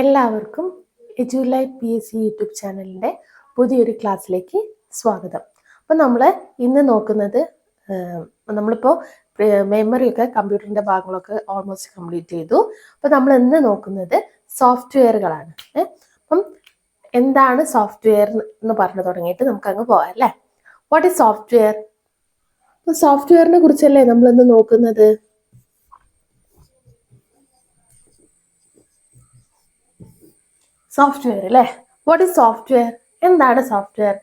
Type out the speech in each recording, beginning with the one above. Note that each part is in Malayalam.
എല്ലാവർക്കും എജുലൈറ്റ് PSC യൂട്യൂബ് ചാനലിൻ്റെ പുതിയൊരു ക്ലാസ്സിലേക്ക് സ്വാഗതം. അപ്പോൾ നമ്മൾ ഇന്ന് നോക്കുന്നത് നമ്മളിപ്പോൾ മെമ്മറിയൊക്കെ കമ്പ്യൂട്ടറിൻ്റെ ഭാഗങ്ങളൊക്കെ ഓൾമോസ്റ്റ് കംപ്ലീറ്റ് ചെയ്തു. അപ്പോൾ നമ്മൾ ഇന്ന് നോക്കുന്നത് സോഫ്റ്റ്വെയറുകളാണ്. അപ്പം എന്താണ് സോഫ്റ്റ്വെയർ എന്ന് പറഞ്ഞു തുടങ്ങിയിട്ട് നമുക്ക് അങ്ങ് പോകാം അല്ലേ. What is software? അപ്പോൾ സോഫ്റ്റ്വെയറിനെ കുറിച്ചല്ലേ നമ്മളിന്ന് നോക്കുന്നത്. സോഫ്റ്റ്വെയർ അല്ലേ. What is software? എന്താണ് സോഫ്റ്റ്വെയർ?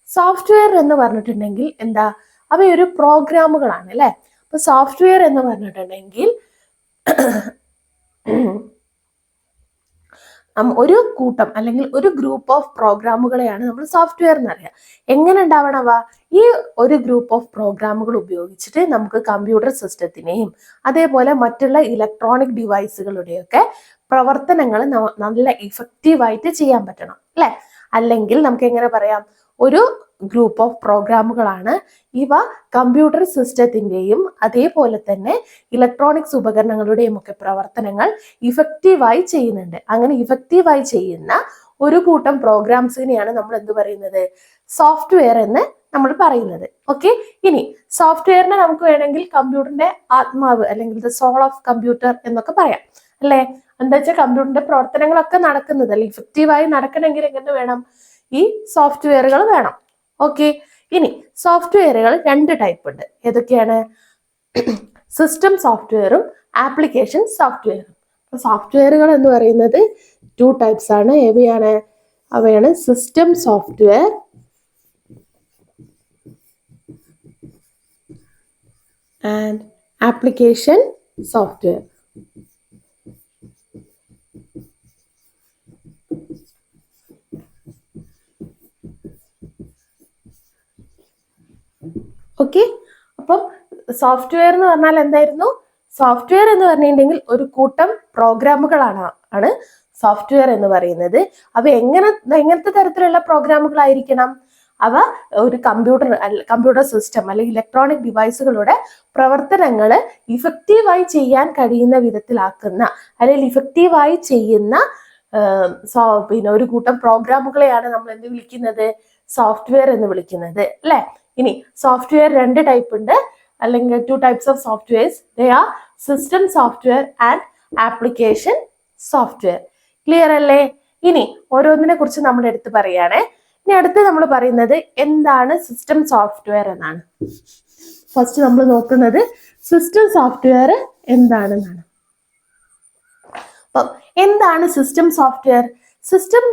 സോഫ്റ്റ്വെയർ എന്ന് പറഞ്ഞിട്ടുണ്ടെങ്കിൽ എന്താ, അവയൊരു പ്രോഗ്രാമുകളാണ് അല്ലേ. അപ്പൊ സോഫ്റ്റ്വെയർ എന്ന് പറഞ്ഞിട്ടുണ്ടെങ്കിൽ ഒരു കൂട്ടം അല്ലെങ്കിൽ ഒരു ഗ്രൂപ്പ് ഓഫ് പ്രോഗ്രാമുകളെയാണ് നമ്മൾ സോഫ്റ്റ്വെയർ എന്നറിയാം. എങ്ങനെ ഉണ്ടാവണവ? ഈ ഒരു ഗ്രൂപ്പ് ഓഫ് പ്രോഗ്രാമുകൾ ഉപയോഗിച്ചിട്ട് നമുക്ക് കമ്പ്യൂട്ടർ സിസ്റ്റത്തിനെയും അതേപോലെ മറ്റുള്ള ഇലക്ട്രോണിക് ഡിവൈസുകളുടെയൊക്കെ പ്രവർത്തനങ്ങൾ നല്ല ഇഫക്റ്റീവായിട്ട് ചെയ്യാൻ പറ്റണം അല്ലെ. അല്ലെങ്കിൽ നമുക്ക് എങ്ങനെ പറയാം, ഒരു ഗ്രൂപ്പ് ഓഫ് പ്രോഗ്രാമുകളാണ് ഇവ കമ്പ്യൂട്ടർ സിസ്റ്റത്തിൻ്റെയും അതേപോലെ തന്നെ ഇലക്ട്രോണിക്സ് ഉപകരണങ്ങളുടെയും ഒക്കെ പ്രവർത്തനങ്ങൾ ഇഫക്റ്റീവായി ചെയ്യുന്നുണ്ട്. അങ്ങനെ ഇഫക്റ്റീവായി ചെയ്യുന്ന ഒരു കൂട്ടം പ്രോഗ്രാംസിനെയാണ് നമ്മൾ എന്ത് പറയുന്നത്, സോഫ്റ്റ്വെയർ എന്ന് നമ്മൾ പറയുന്നത്. ഓക്കെ, ഇനി സോഫ്റ്റ്വെയറിനെ നമുക്ക് വേണമെങ്കിൽ കമ്പ്യൂട്ടറിന്റെ ആത്മാവ് അല്ലെങ്കിൽ ദ സോൾ ഓഫ് കമ്പ്യൂട്ടർ എന്നൊക്കെ പറയാം അല്ലേ. എന്താ വെച്ചാൽ കമ്പ്യൂട്ടറിന്റെ പ്രവർത്തനങ്ങളൊക്കെ നടക്കുന്നത് അല്ലെങ്കിൽ ഇഫക്റ്റീവായി നടക്കണമെങ്കിൽ എങ്ങനെ വേണം, ഈ സോഫ്റ്റ്വെയറുകൾ വേണം. ഓക്കെ, ഇനി സോഫ്റ്റ്വെയറുകൾ രണ്ട് ടൈപ്പ് ഉണ്ട്. ഏതൊക്കെയാണ്? സിസ്റ്റം സോഫ്റ്റ്വെയറും ആപ്ലിക്കേഷൻ സോഫ്റ്റ്വെയറും. സോഫ്റ്റ്വെയറുകൾ എന്ന് പറയുന്നത് 2 ടൈപ്സ് ആണ്. അവയാണ് system software and application software. Okay, അപ്പം സോഫ്റ്റ്വെയർ എന്ന് പറഞ്ഞാൽ എന്തായിരുന്നു? സോഫ്റ്റ്വെയർ എന്ന് പറഞ്ഞിട്ടുണ്ടെങ്കിൽ ഒരു കൂട്ടം പ്രോഗ്രാമുകളാണ് സോഫ്റ്റ്വെയർ എന്ന് പറയുന്നത്. അവ എങ്ങനത്തെ തരത്തിലുള്ള പ്രോഗ്രാമുകളായിരിക്കണം? അവ ഒരു കമ്പ്യൂട്ടർ സിസ്റ്റം അല്ലെങ്കിൽ ഇലക്ട്രോണിക് ഡിവൈസുകളുടെ പ്രവർത്തനങ്ങൾ ഇഫക്റ്റീവായി ചെയ്യാൻ കഴിയുന്ന വിധത്തിലാക്കുന്ന അല്ലെങ്കിൽ ഇഫക്റ്റീവായി ചെയ്യുന്ന പിന്നെ ഒരു കൂട്ടം പ്രോഗ്രാമുകളെയാണ് നമ്മൾ എന്ത് വിളിക്കുന്നത്, സോഫ്റ്റ്വെയർ എന്ന് വിളിക്കുന്നത് അല്ലെ. ഇനി സോഫ്റ്റ്വെയർ രണ്ട് ടൈപ്പ് ഉണ്ട്, അല്ലെങ്കിൽ 2 types of softwares. They are system software and application software. Clear അല്ലേ? ഇനി ഓരോന്നിനെ കുറിച്ച് നമ്മൾ എടുത്ത് പറയുകയാണെ. ഇനി അടുത്ത് നമ്മൾ പറയുന്നത് എന്താണ് സിസ്റ്റം സോഫ്റ്റ്വെയർ എന്നാണ്. ഫസ്റ്റ് നമ്മൾ നോക്കുന്നത് സിസ്റ്റം സോഫ്റ്റ്വെയർ എന്താണെന്നാണ്. അപ്പം എന്താണ് സിസ്റ്റം സോഫ്റ്റ്വെയർ? സിസ്റ്റം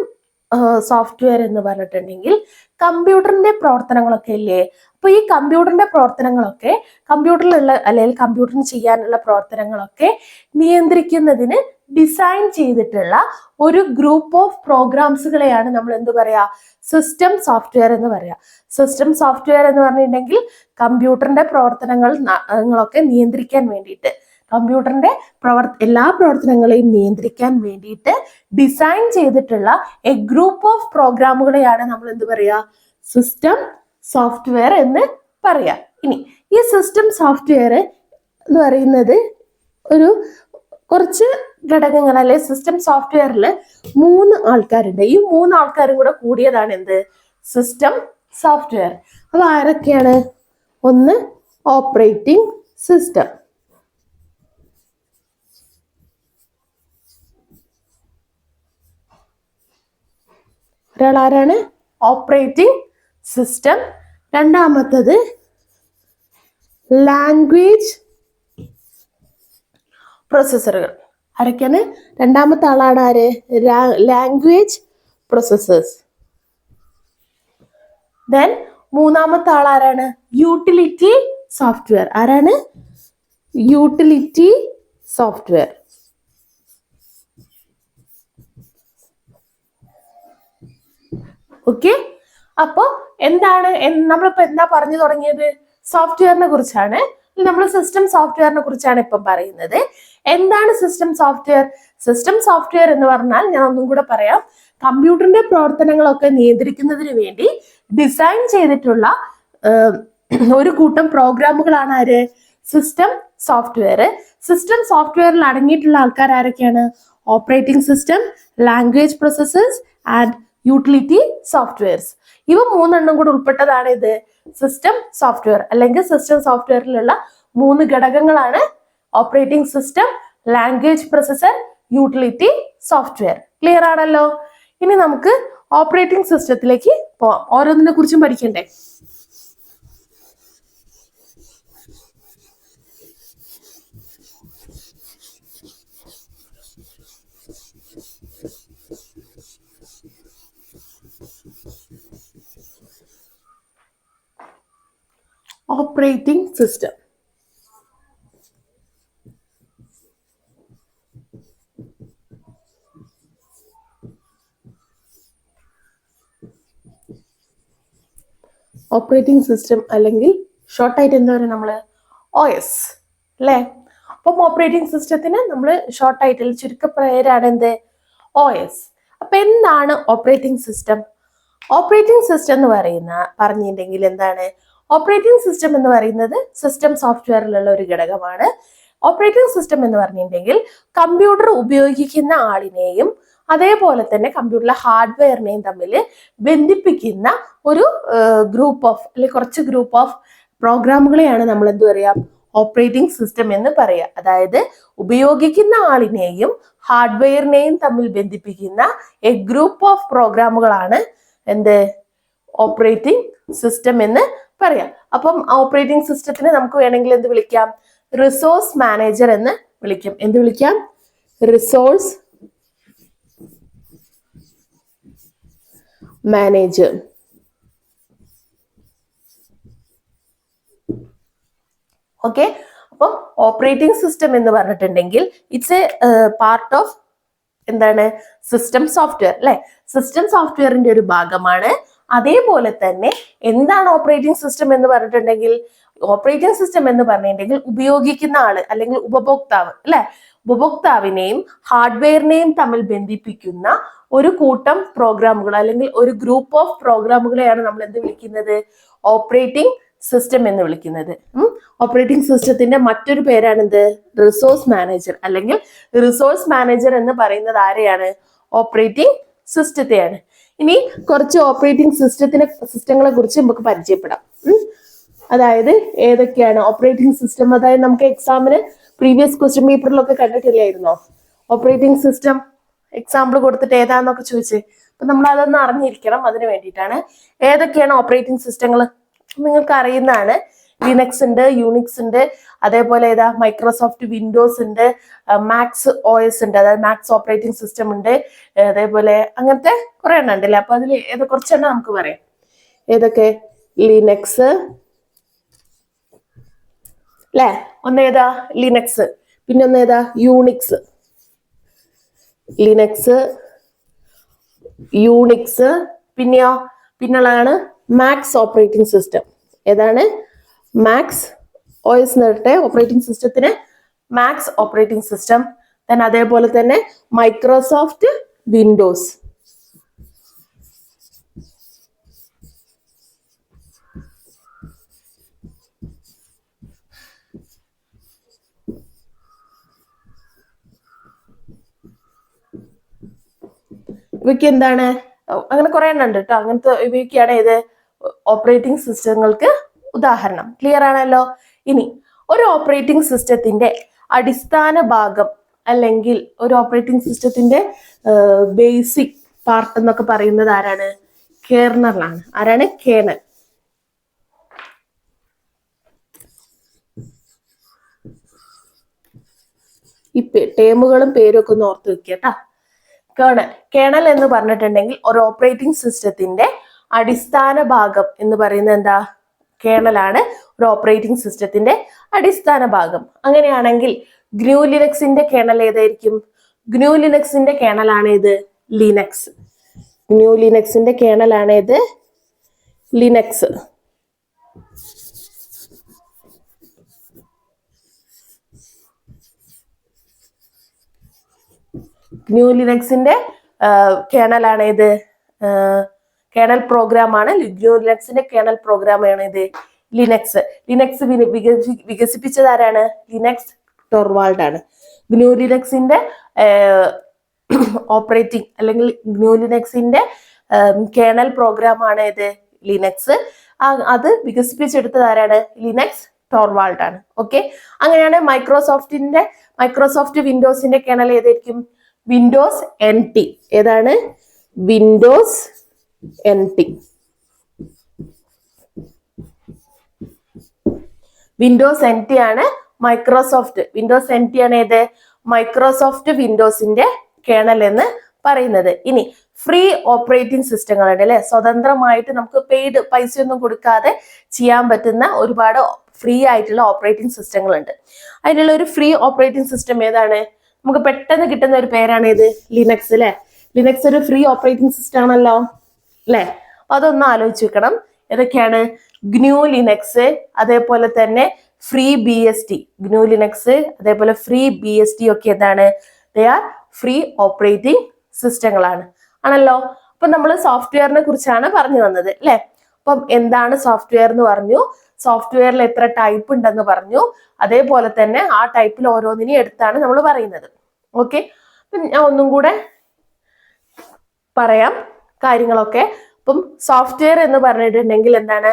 സോഫ്റ്റ്വെയർ എന്ന് പറഞ്ഞിട്ടുണ്ടെങ്കിൽ കമ്പ്യൂട്ടറിന്റെ പ്രവർത്തനങ്ങളൊക്കെ ഇല്ലേ. അപ്പൊ ഈ കമ്പ്യൂട്ടറിന്റെ പ്രവർത്തനങ്ങളൊക്കെ കമ്പ്യൂട്ടറിലുള്ള അല്ലെങ്കിൽ കമ്പ്യൂട്ടറിന് ചെയ്യാനുള്ള പ്രവർത്തനങ്ങളൊക്കെ നിയന്ത്രിക്കുന്നതിന് ഡിസൈൻ ചെയ്തിട്ടുള്ള ഒരു ഗ്രൂപ്പ് ഓഫ് പ്രോഗ്രാംസുകളെയാണ് നമ്മൾ എന്ത് പറയാ, സിസ്റ്റം സോഫ്റ്റ്വെയർ എന്ന് പറയാ. സിസ്റ്റം സോഫ്റ്റ്വെയർ എന്ന് പറഞ്ഞിട്ടുണ്ടെങ്കിൽ കമ്പ്യൂട്ടറിന്റെ പ്രവർത്തനങ്ങളൊക്കെ നിയന്ത്രിക്കാൻ വേണ്ടിയിട്ട്, കമ്പ്യൂട്ടറിന്റെ എല്ലാ പ്രവർത്തനങ്ങളെയും നിയന്ത്രിക്കാൻ വേണ്ടിയിട്ട് ഡിസൈൻ ചെയ്തിട്ടുള്ള എ ഗ്രൂപ്പ് ഓഫ് പ്രോഗ്രാമുകളെയാണ് നമ്മൾ എന്ത് പറയാ, സിസ്റ്റം സോഫ്റ്റ്വെയർ എന്ന് പറയാ. ഇനി ഈ സിസ്റ്റം സോഫ്റ്റ്വെയർ എന്ന് പറയുന്നത് ഒരു കുറച്ച് ഘടകങ്ങൾ അല്ലെ. സിസ്റ്റം സോഫ്റ്റ്വെയറിൽ 3 ആൾക്കാരുണ്ട്. ഈ 3 ആൾക്കാരും കൂടെ കൂടിയതാണ് എന്ത്, സിസ്റ്റം സോഫ്റ്റ്വെയർ. അപ്പൊ ആരൊക്കെയാണ്? ഒന്ന് ഓപ്പറേറ്റിംഗ് സിസ്റ്റം, ഒരാൾ ആരാണ്? Operating system. രണ്ടാമത്തത് ലാംഗ്വേജ് പ്രോസസ്സറുകൾ. ആരൊക്കെയാണ്? രണ്ടാമത്തെ ആളാണ് ആര്? Language processors. ദെൻ മൂന്നാമത്തെ ആൾ ആരാണ്? Utility software. ആരാണ്? Utility software. ഓക്കെ, അപ്പൊ എന്താണ് നമ്മളിപ്പോ എന്താ പറഞ്ഞു തുടങ്ങിയത്? സോഫ്റ്റ്വെയറിനെ കുറിച്ചാണ്. നമ്മൾ സിസ്റ്റം സോഫ്റ്റ്വെയറിനെ കുറിച്ചാണ് ഇപ്പം പറയുന്നത്. എന്താണ് സിസ്റ്റം സോഫ്റ്റ്വെയർ? സിസ്റ്റം സോഫ്റ്റ്വെയർ എന്ന് പറഞ്ഞാൽ ഞാൻ ഒന്നും കൂടെ പറയാം, കമ്പ്യൂട്ടറിന്റെ പ്രവർത്തനങ്ങളൊക്കെ നിയന്ത്രിക്കുന്നതിന് വേണ്ടി ഡിസൈൻ ചെയ്തിട്ടുള്ള ഒരു കൂട്ടം പ്രോഗ്രാമുകളാണ് ആര്? System software. സിസ്റ്റം സോഫ്റ്റ്വെയറിൽ അടങ്ങിയിട്ടുള്ള ആൾക്കാർ ആരൊക്കെയാണ്? Operating system, language processors and utility softwares. ഇവ മൂന്നെണ്ണം കൂടെ ഉൾപ്പെട്ടതാണ് ഇത് സിസ്റ്റം സോഫ്റ്റ്വെയർ അല്ലെങ്കിൽ സിസ്റ്റം സോഫ്റ്റ്വെയറിലുള്ള 3 ഘടകങ്ങളാണ് operating system, language processor, utility software. Clear ആണല്ലോ? ഇനി നമുക്ക് ഓപ്പറേറ്റിംഗ് സിസ്റ്റത്തിലേക്ക് പോവാം. ഓരോന്നിനെ കുറിച്ചും പഠിക്കണ്ടേ? Operating system. ഓപ്പറേറ്റിംഗ് സിസ്റ്റം അല്ലെങ്കിൽ ഷോർട്ടായിട്ട് എന്താ പറയുക നമ്മൾ OS അല്ലേ? അപ്പം ഓപ്പറേറ്റിംഗ് സിസ്റ്റത്തിന് നമ്മൾ ഷോർട്ടായിട്ട് ചുരുക്കപ്പേരാണ് എന്ത് OS. അപ്പൊ എന്താണ് ഓപ്പറേറ്റിംഗ് സിസ്റ്റം? ഓപ്പറേറ്റിംഗ് സിസ്റ്റം എന്ന് പറഞ്ഞിട്ടുണ്ടെങ്കിൽ എന്താണ്? ഓപ്പറേറ്റിംഗ് സിസ്റ്റം എന്ന് പറയുന്നത് സിസ്റ്റം സോഫ്റ്റ്വെയറിലുള്ള ഒരു ഘടകമാണ്. ഓപ്പറേറ്റിംഗ് സിസ്റ്റം എന്ന് പറഞ്ഞിട്ടുണ്ടെങ്കിൽ കമ്പ്യൂട്ടർ ഉപയോഗിക്കുന്ന ആളിനെയും അതേപോലെ തന്നെ കമ്പ്യൂട്ടറിലെ ഹാർഡ്വെയറിനെയും തമ്മിൽ ബന്ധിപ്പിക്കുന്ന ഒരു ഗ്രൂപ്പ് ഓഫ് അല്ലെങ്കിൽ കുറച്ച് ഗ്രൂപ്പ് ഓഫ് പ്രോഗ്രാമുകളെയാണ് നമ്മൾ എന്ത് പറയാ? ഓപ്പറേറ്റിംഗ് സിസ്റ്റം എന്ന് പറയാം. അതായത് ഉപയോഗിക്കുന്ന ആളിനെയും ഹാർഡ്വെയറിനെയും തമ്മിൽ ബന്ധിപ്പിക്കുന്ന എ ഗ്രൂപ്പ് ഓഫ് പ്രോഗ്രാമുകളാണ് എന്ത് ഓപ്പറേറ്റിംഗ് സിസ്റ്റം എന്ന് പറയാം. അപ്പം ഓപ്പറേറ്റിംഗ് സിസ്റ്റത്തിനെ നമുക്ക് വേണമെങ്കിൽ എന്ത് വിളിക്കാം? റിസോഴ്സ് മാനേജർ എന്ന് വിളിക്കാം. എന്ത് വിളിക്കാം? Resource manager. ഓക്കെ. അപ്പം ഓപ്പറേറ്റിംഗ് സിസ്റ്റം എന്ന് പറഞ്ഞിട്ടുണ്ടെങ്കിൽ ഇറ്റ്സ് എ പാർട്ട് ഓഫ് എന്താണ്? സിസ്റ്റം സോഫ്റ്റ്വെയർ അല്ലെ? സിസ്റ്റം സോഫ്റ്റ്വെയറിന്റെ ഒരു ഭാഗമാണ്. അതേപോലെ തന്നെ എന്താണ് ഓപ്പറേറ്റിംഗ് സിസ്റ്റം എന്ന് പറഞ്ഞിട്ടുണ്ടെങ്കിൽ? ഓപ്പറേറ്റിംഗ് സിസ്റ്റം എന്ന് പറഞ്ഞിട്ടുണ്ടെങ്കിൽ ഉപയോഗിക്കുന്ന ആള് അല്ലെങ്കിൽ ഉപഭോക്താവ് അല്ലെ? ഉപഭോക്താവിനെയും ഹാർഡ്വെയറിനെയും തമ്മിൽ ബന്ധിപ്പിക്കുന്ന ഒരു കൂട്ടം പ്രോഗ്രാമുകൾ അല്ലെങ്കിൽ ഒരു ഗ്രൂപ്പ് ഓഫ് പ്രോഗ്രാമുകളെയാണ് നമ്മൾ എന്ത് വിളിക്കുന്നത്? ഓപ്പറേറ്റിംഗ് സിസ്റ്റം എന്ന് വിളിക്കുന്നത്. ഓപ്പറേറ്റിംഗ് സിസ്റ്റത്തിന്റെ മറ്റൊരു പേരാണ് എന്ത്? Resource manager. അല്ലെങ്കിൽ റിസോഴ്സ് മാനേജർ എന്ന് പറയുന്നത് ആരെയാണ്? ഓപ്പറേറ്റിംഗ് സിസ്റ്റത്തെയാണ്. ഇനി കുറച്ച് ഓപ്പറേറ്റിംഗ് സിസ്റ്റങ്ങളെ കുറിച്ച് നമുക്ക് പരിചയപ്പെടാം. അതായത് ഏതൊക്കെയാണ് ഓപ്പറേറ്റിംഗ് സിസ്റ്റം? അതായത് നമുക്ക് എക്സാമിന് പ്രീവിയസ് ക്വസ്റ്റ്യൻ പേപ്പറിലൊക്കെ കണ്ടിട്ടില്ലായിരുന്നോ? ഓപ്പറേറ്റിംഗ് സിസ്റ്റം എക്സാമ്പിൾ കൊടുത്തിട്ട് ഏതാന്നൊക്കെ ചോദിച്ചേ. അപ്പൊ നമ്മൾ അതൊന്ന് അറിഞ്ഞിരിക്കണം. അതിന് വേണ്ടിയിട്ടാണ്. ഏതൊക്കെയാണ് ഓപ്പറേറ്റിംഗ് സിസ്റ്റങ്ങൾ നിങ്ങൾക്ക് അറിയുന്നതാണ്. ലിനക്സ് ഉണ്ട്, യൂണിക്സ് ഉണ്ട്, അതേപോലെ ഏതാ മൈക്രോസോഫ്റ്റ് വിൻഡോസ് ഉണ്ട്, മാക്സ് OS ഉണ്ട്, അതായത് മാക്സ് ഓപ്പറേറ്റിംഗ് സിസ്റ്റം ഉണ്ട്, അതേപോലെ അങ്ങനത്തെ കുറെ എണ്ണം ഉണ്ടല്ലേ. അപ്പൊ അതിൽ കുറച്ചെണ്ണം നമുക്ക് പറയാം. ഏതൊക്കെ? ലിനക്സ് അല്ലെ? ഒന്നേതാ? ലിനക്സ്. പിന്നെ ഒന്നേതാ? യൂണിക്സ്. Linux, Unix. പിന്നുള്ളതാണ് മാക്സ് ഓപ്പറേറ്റിംഗ് സിസ്റ്റം. ഏതാണ്? മാക്സ് OS നേരത്തെ ഓപ്പറേറ്റിംഗ് സിസ്റ്റത്തിന് മാക്സ് ഓപ്പറേറ്റിംഗ് സിസ്റ്റം. അതേപോലെ തന്നെ മൈക്രോസോഫ്റ്റ് വിൻഡോസ്. ഇവയ്ക്ക് എന്താണ്? അങ്ങനെ കുറെ എണ്ണം ഉണ്ട് കേട്ടോ. അങ്ങനത്തെ ഇവയൊക്കെയാണ് ഇത് ഓപ്പറേറ്റിംഗ് സിസ്റ്റങ്ങൾക്ക് ഉദാഹരണം. ക്ലിയർ ആണല്ലോ? ഇനി ഒരു ഓപ്പറേറ്റിംഗ് സിസ്റ്റത്തിന്റെ അടിസ്ഥാന ഭാഗം അല്ലെങ്കിൽ ഒരു ഓപ്പറേറ്റിംഗ് സിസ്റ്റത്തിന്റെ ബേസിക് പാർട്ട് എന്നൊക്കെ പറയുന്നത് ആരാണ്? കേർണലാണ്. ആരാണ്? കേർണൽ. ഈ ടേമുകളും പേരും ഒക്കെ ഒന്ന് ഓർത്ത് വെക്കുക കേട്ടാ. കേർണൽ എന്ന് പറഞ്ഞിട്ടുണ്ടെങ്കിൽ ഒരു ഓപ്പറേറ്റിംഗ് സിസ്റ്റത്തിന്റെ അടിസ്ഥാന ഭാഗം എന്ന് പറയുന്നത് എന്താ? കേർണലാണ് ഒരു ഓപ്പറേറ്റിംഗ് സിസ്റ്റത്തിന്റെ അടിസ്ഥാന ഭാഗം. അങ്ങനെയാണെങ്കിൽ ഗ്നു ലിനക്സിന്റെ കേർണൽ ഏതായിരിക്കും? ഗ്നു ലിനക്സിന്റെ കേർണലാണ് ഇത് ലിനക്സ്. ഗ്നു ലിനക്സിന്റെ കേർണലാണ് ഇത് ലിനക്സ്. ഗ്നു ലിനക്സിന്റെ കേർണലാണ് ഇത് കേർണൽ പ്രോഗ്രാം ആണ്. ഗ്നു ലിനക്സിന്റെ കേർണൽ പ്രോഗ്രാം ആണ് ഇത് ലിനക്സ്. ലിനക്സ് വികസിപ്പിച്ചത് ആരാണ്? ലിനക്സ് ടോർവാൾഡ് ആണ്. ഗ്നു ലിനക്സിന്റെ ഓപ്പറേറ്റിംഗ് അല്ലെങ്കിൽ ഗ്നു ലിനക്സിന്റെ കേണൽ പ്രോഗ്രാം ആണ് ഇത് ലിനക്സ്. അത് വികസിപ്പിച്ചെടുത്തത് ആരാണ്? ലിനക്സ് ടോർവാൾഡ് ആണ്. ഓക്കെ, അങ്ങനെയാണ് മൈക്രോസോഫ്റ്റ് വിൻഡോസിന്റെ കേണൽ ഏതായിരിക്കും? Windows NT. ഏതാണ്? Windows NT. വിൻഡോസ് NT ആണ് വിൻഡോസ് NT ആണ് ഏത്? മൈക്രോസോഫ്റ്റ് വിൻഡോസിന്റെ കേണൽ എന്ന് പറയുന്നത്. ഇനി ഫ്രീ ഓപ്പറേറ്റിംഗ് സിസ്റ്റങ്ങളുണ്ട് അല്ലെ, സ്വതന്ത്രമായിട്ട് നമുക്ക് പെയ്ഡ് പൈസയൊന്നും കൊടുക്കാതെ ചെയ്യാൻ പറ്റുന്ന ഒരുപാട് ഫ്രീ ആയിട്ടുള്ള ഓപ്പറേറ്റിംഗ് സിസ്റ്റങ്ങളുണ്ട്. അതിനുള്ള ഒരു ഫ്രീ ഓപ്പറേറ്റിംഗ് സിസ്റ്റം ഏതാണ്? നമുക്ക് പെട്ടെന്ന് കിട്ടുന്ന ഒരു പേരാണ് ഇത്, ലിനക്സ് അല്ലെ. ലിനക്സ് ഒരു ഫ്രീ ഓപ്പറേറ്റിംഗ് സിസ്റ്റം ആണല്ലോ അല്ലെ. അതൊന്ന് ആലോചിച്ച് വെക്കണം. ഏതൊക്കെയാണ്? ഗ്നു ലിനക്സ്, അതേപോലെ തന്നെ ഫ്രീ BSD. ഗ്നു ലിനക്സ് അതേപോലെ ഫ്രീ BSD ഒക്കെ എന്താണ്? ദേ ആർ ഫ്രീ ഓപ്പറേറ്റിംഗ് സിസ്റ്റങ്ങളാണ് ആണല്ലോ. അപ്പൊ നമ്മൾ സോഫ്റ്റ്വെയറിനെ കുറിച്ചാണ് പറഞ്ഞു വന്നത് അല്ലെ. അപ്പം എന്താണ് സോഫ്റ്റ്വെയർ എന്ന് പറഞ്ഞു, സോഫ്റ്റ്വെയറിൽ എത്ര ടൈപ്പ് ഉണ്ടെന്ന് പറഞ്ഞു, അതേപോലെ തന്നെ ആ ടൈപ്പിൽ ഓരോന്നിനെയും എടുത്താണ് നമ്മൾ പറയുന്നത്. ഓക്കെ, അപ്പം ഞാൻ ഒന്നും കൂടെ പറയാം കാര്യങ്ങളൊക്കെ. അപ്പം സോഫ്റ്റ്വെയർ എന്ന് പറഞ്ഞിട്ടുണ്ടെങ്കിൽ എന്താണ്?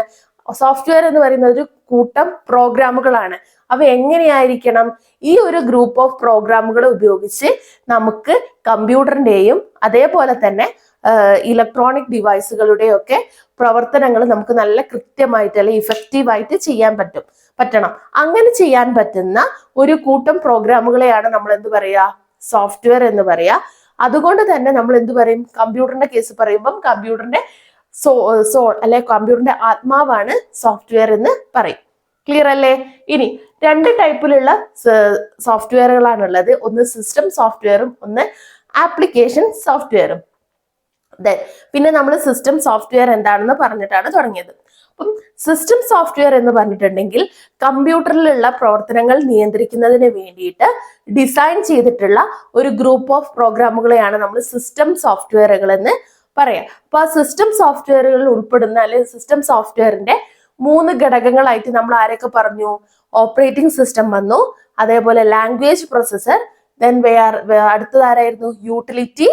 സോഫ്റ്റ്വെയർ എന്ന് പറയുന്നത് ഒരു കൂട്ടം പ്രോഗ്രാമുകളാണ്. അവ എങ്ങനെയായിരിക്കണം? ഈ ഒരു ഗ്രൂപ്പ് ഓഫ് പ്രോഗ്രാമുകൾ ഉപയോഗിച്ച് നമുക്ക് കമ്പ്യൂട്ടറിന്റെയും അതേപോലെ തന്നെ ഇലക്ട്രോണിക് ഡിവൈസുകളുടെയും ഒക്കെ പ്രവർത്തനങ്ങൾ നമുക്ക് നല്ല കൃത്യമായിട്ട് അല്ലെങ്കിൽ ഇഫക്റ്റീവായിട്ട് ചെയ്യാൻ പറ്റണം. അങ്ങനെ ചെയ്യാൻ പറ്റുന്ന ഒരു കൂട്ടം പ്രോഗ്രാമുകളെയാണ് നമ്മൾ എന്ത് പറയുക? സോഫ്റ്റ്വെയർ എന്ന് പറയാ. അതുകൊണ്ട് തന്നെ നമ്മൾ എന്ത് പറയും? കമ്പ്യൂട്ടറിന്റെ കേസ് പറയുമ്പം കമ്പ്യൂട്ടറിന്റെ സോൾ അല്ലെ കമ്പ്യൂട്ടറിന്റെ ആത്മാവാണ് സോഫ്റ്റ്വെയർ എന്ന് പറയും. ക്ലിയർ അല്ലേ? ഇനി രണ്ട് ടൈപ്പിലുള്ള സോഫ്റ്റ്വെയറുകളാണുള്ളത്. ഒന്ന് സിസ്റ്റം സോഫ്റ്റ്വെയറും ഒന്ന് ആപ്ലിക്കേഷൻ സോഫ്റ്റ്വെയറും. പിന്നെ നമ്മൾ സിസ്റ്റം സോഫ്റ്റ്വെയർ എന്താണെന്ന് പറഞ്ഞിട്ടാണ് തുടങ്ങിയത്. അപ്പം സിസ്റ്റം സോഫ്റ്റ്വെയർ എന്ന് പറഞ്ഞിട്ടുണ്ടെങ്കിൽ കമ്പ്യൂട്ടറിലുള്ള പ്രവർത്തനങ്ങൾ നിയന്ത്രിക്കുന്നതിന് വേണ്ടിയിട്ട് ഡിസൈൻ ചെയ്തിട്ടുള്ള ഒരു ഗ്രൂപ്പ് ഓഫ് പ്രോഗ്രാമുകളെയാണ് നമ്മൾ സിസ്റ്റം സോഫ്റ്റ്വെയറുകൾ എന്ന് പറയാം. അപ്പൊ ആ സിസ്റ്റം സോഫ്റ്റ്വെയറുകളിൽ ഉൾപ്പെടുന്ന അല്ലെങ്കിൽ സിസ്റ്റം സോഫ്റ്റ്വെയറിന്റെ 3 ഘടകങ്ങളായിട്ട് നമ്മൾ ആരൊക്കെ പറഞ്ഞു? ഓപ്പറേറ്റിംഗ് സിസ്റ്റം വന്നു, അതേപോലെ ലാംഗ്വേജ് പ്രൊസസർ, ദെൻ അടുത്തതാരായിരുന്നു? യൂട്ടിലിറ്റി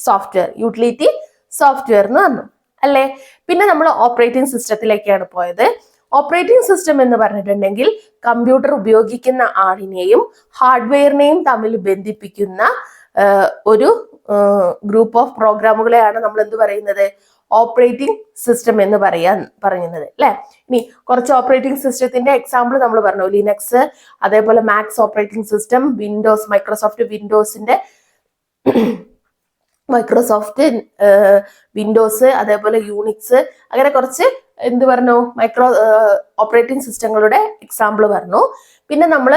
സോഫ്റ്റ്വെയർ എന്ന് വന്നു അല്ലേ. പിന്നെ നമ്മൾ ഓപ്പറേറ്റിംഗ് സിസ്റ്റത്തിലേക്കാണ് പോയത്. ഓപ്പറേറ്റിംഗ് സിസ്റ്റം എന്ന് പറഞ്ഞിട്ടുണ്ടെങ്കിൽ കമ്പ്യൂട്ടർ ഉപയോഗിക്കുന്ന ആളിനെയും ഹാർഡ്വെയറിനെയും തമ്മിൽ ബന്ധിപ്പിക്കുന്ന ഒരു ഗ്രൂപ്പ് ഓഫ് പ്രോഗ്രാമുകളെയാണ് നമ്മൾ എന്ത് പറയുന്നത്? ഓപ്പറേറ്റിംഗ് സിസ്റ്റം എന്ന് പറയുന്നത് അല്ലെ. ഇനി കുറച്ച് ഓപ്പറേറ്റിംഗ് സിസ്റ്റത്തിന്റെ എക്സാമ്പിൾ നമ്മൾ പറഞ്ഞു. ലിനക്സ്, അതേപോലെ Macs operating system, Windows, Microsoft Windows, അതേപോലെ യൂണിക്സ്, അങ്ങനെ കുറച്ച് എന്ത് പറഞ്ഞു? ഓപ്പറേറ്റിംഗ് സിസ്റ്റങ്ങളുടെ എക്സാമ്പിൾ പറഞ്ഞു. പിന്നെ നമ്മൾ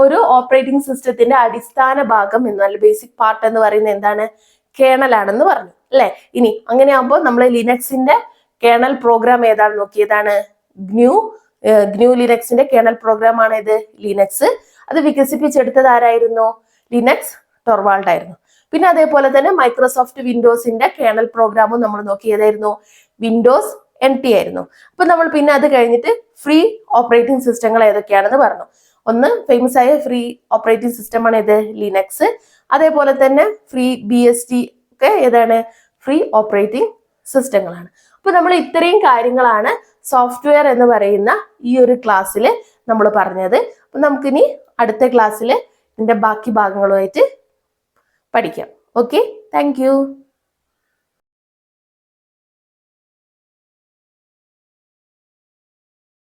ഒരു ഓപ്പറേറ്റിംഗ് സിസ്റ്റത്തിന്റെ അടിസ്ഥാന ഭാഗം എന്നാൽ ബേസിക് പാർട്ട് എന്ന് പറയുന്നത് എന്താണ്? കേണലാണെന്ന് പറഞ്ഞു അല്ലെ. ഇനി അങ്ങനെയാകുമ്പോൾ നമ്മൾ ലിനക്സിന്റെ കേണൽ പ്രോഗ്രാം ഏതാണ് നോക്കിയതാണ്? ഗ്നു ലിനക്സിന്റെ കേണൽ പ്രോഗ്രാം ആണ് ഇത് ലിനക്സ്. അത് വികസിപ്പിച്ചെടുത്തത് ആരായിരുന്നു? ലിനക്സ് ടോർവാൾഡ് ആയിരുന്നു. പിന്നെ അതേപോലെ തന്നെ മൈക്രോസോഫ്റ്റ് വിൻഡോസിന്റെ കേണൽ പ്രോഗ്രാമും നമ്മൾ നോക്കിയതായിരുന്നു വിൻഡോസ് NT ആയിരുന്നു. അപ്പൊ നമ്മൾ പിന്നെ അത് കഴിഞ്ഞിട്ട് ഫ്രീ ഓപ്പറേറ്റിംഗ് സിസ്റ്റങ്ങൾ ഏതൊക്കെയാണെന്ന് പറഞ്ഞു. ഒന്ന് ഫേമസ് ആയ ഫ്രീ ഓപ്പറേറ്റിംഗ് സിസ്റ്റം ആണ് ഇത് ലിനക്സ്. അതേപോലെ തന്നെ ഫ്രീ BSD ഒക്കെ ഏതാണ്? ഫ്രീ ഓപ്പറേറ്റിംഗ് സിസ്റ്റങ്ങളാണ്. അപ്പൊ നമ്മൾ ഇത്രയും കാര്യങ്ങളാണ് സോഫ്റ്റ്വെയർ എന്ന് പറയുന്ന ഈ ഒരു ക്ലാസ്സിൽ നമ്മൾ പറഞ്ഞത്. അപ്പൊ നമുക്കിനി അടുത്ത ക്ലാസ്സിൽ ഇതിന്റെ ബാക്കി ഭാഗങ്ങളുമായിട്ട് പഠിക്കാം. Okay, thank you.